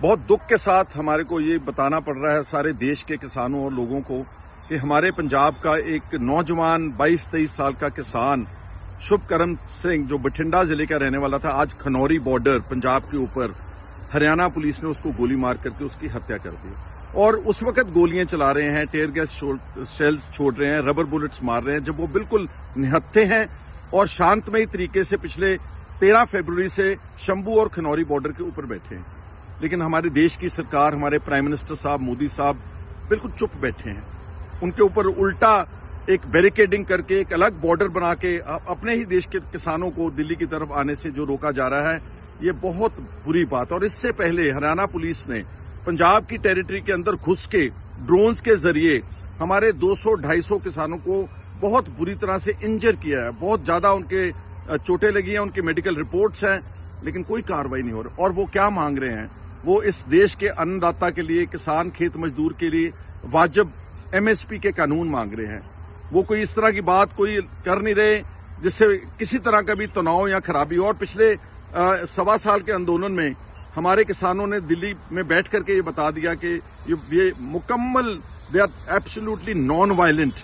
बहुत दुख के साथ हमारे को ये बताना पड़ रहा है सारे देश के किसानों और लोगों को कि हमारे पंजाब का एक नौजवान 22-23 साल का किसान शुभकरम सिंह जो बठिंडा जिले का रहने वाला था, आज खनौरी बॉर्डर पंजाब के ऊपर हरियाणा पुलिस ने उसको गोली मार करके उसकी हत्या कर दी। और उस वक्त गोलियां चला रहे हैं, टेयर गैस शेल्स छोड़ रहे हैं, रबर बुलेट्स मार रहे हैं, जब वो बिल्कुल निहत्थे हैं और शांतमयी तरीके से पिछले 13 फरवरी से शंभू और खनौरी बॉर्डर के ऊपर बैठे हैं। लेकिन हमारे देश की सरकार, हमारे प्राइम मिनिस्टर साहब मोदी साहब बिल्कुल चुप बैठे हैं। उनके ऊपर उल्टा एक बैरिकेडिंग करके एक अलग बॉर्डर बना के अपने ही देश के किसानों को दिल्ली की तरफ आने से जो रोका जा रहा है, ये बहुत बुरी बात। और इससे पहले हरियाणा पुलिस ने पंजाब की टेरिटरी के अंदर घुस के ड्रोन्स के जरिए हमारे 200-250 किसानों को बहुत बुरी तरह से इंजर किया है। बहुत ज्यादा उनके चोटें लगी हैं, उनकी मेडिकल रिपोर्ट्स हैं, लेकिन कोई कार्रवाई नहीं हो रही। और वो क्या मांग रहे हैं? वो इस देश के अन्नदाता के लिए, किसान खेत मजदूर के लिए वाजिब MSP के कानून मांग रहे हैं। वो कोई इस तरह की बात कोई कर नहीं रहे जिससे किसी तरह का भी तनाव या खराबी। और पिछले 1.25 साल के आंदोलन में हमारे किसानों ने दिल्ली में बैठ करके ये बता दिया कि ये मुकम्मल, they are absolutely non violent.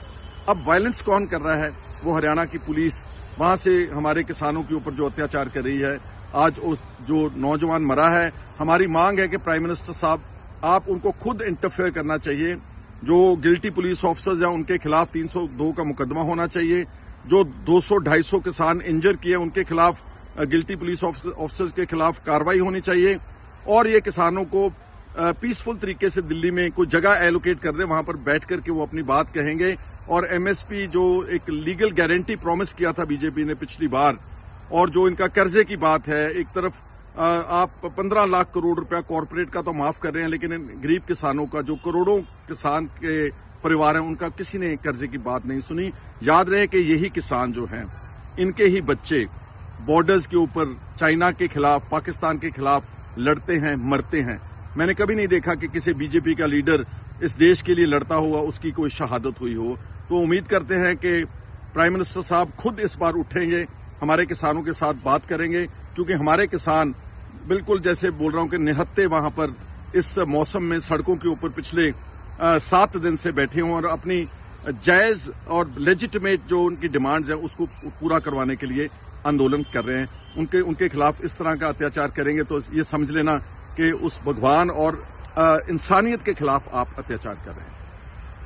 अब वायलेंस कौन कर रहा है? वो हरियाणा की पुलिस वहां से हमारे किसानों के ऊपर जो अत्याचार कर रही है। आज उस जो नौजवान मरा है, हमारी मांग है कि प्राइम मिनिस्टर साहब आप उनको खुद इंटरफेयर करना चाहिए। जो गिल्टी पुलिस ऑफिसर्स हैं उनके खिलाफ 302 का मुकदमा होना चाहिए। जो 200-250 किसान इंजर किए उनके खिलाफ, गिल्टी पुलिस ऑफिसर्स के खिलाफ कार्रवाई होनी चाहिए। और ये किसानों को पीसफुल तरीके से दिल्ली में कोई जगह एलोकेट कर दे, वहां पर बैठ करके वो अपनी बात कहेंगे। और MSP जो एक लीगल गारंटी प्रॉमिस किया था बीजेपी ने पिछली बार, और जो इनका कर्जे की बात है, एक तरफ आप 15 लाख करोड़ रुपया कॉर्पोरेट का तो माफ कर रहे हैं, लेकिन इन गरीब किसानों का, जो करोड़ों किसान के परिवार हैं, उनका किसी ने कर्जे की बात नहीं सुनी। याद रहे कि यही किसान जो हैं, इनके ही बच्चे बॉर्डर्स के ऊपर चाइना के खिलाफ, पाकिस्तान के खिलाफ लड़ते हैं, मरते हैं। मैंने कभी नहीं देखा कि किसी बीजेपी का लीडर इस देश के लिए लड़ता हुआ उसकी कोई शहादत हुई हो। तो उम्मीद करते हैं कि प्राइम मिनिस्टर साहब खुद इस बार उठेंगे, हमारे किसानों के साथ बात करेंगे, क्योंकि हमारे किसान बिल्कुल, जैसे बोल रहा हूं कि निहत्ते वहां पर इस मौसम में सड़कों के ऊपर पिछले 7 दिन से बैठे हों और अपनी जायज और लेजिटिमेट जो उनकी डिमांड्स हैं उसको पूरा करवाने के लिए आंदोलन कर रहे हैं। उनके खिलाफ इस तरह का अत्याचार करेंगे तो ये समझ लेना कि उस भगवान और इंसानियत के खिलाफ आप अत्याचार कर रहे हैं।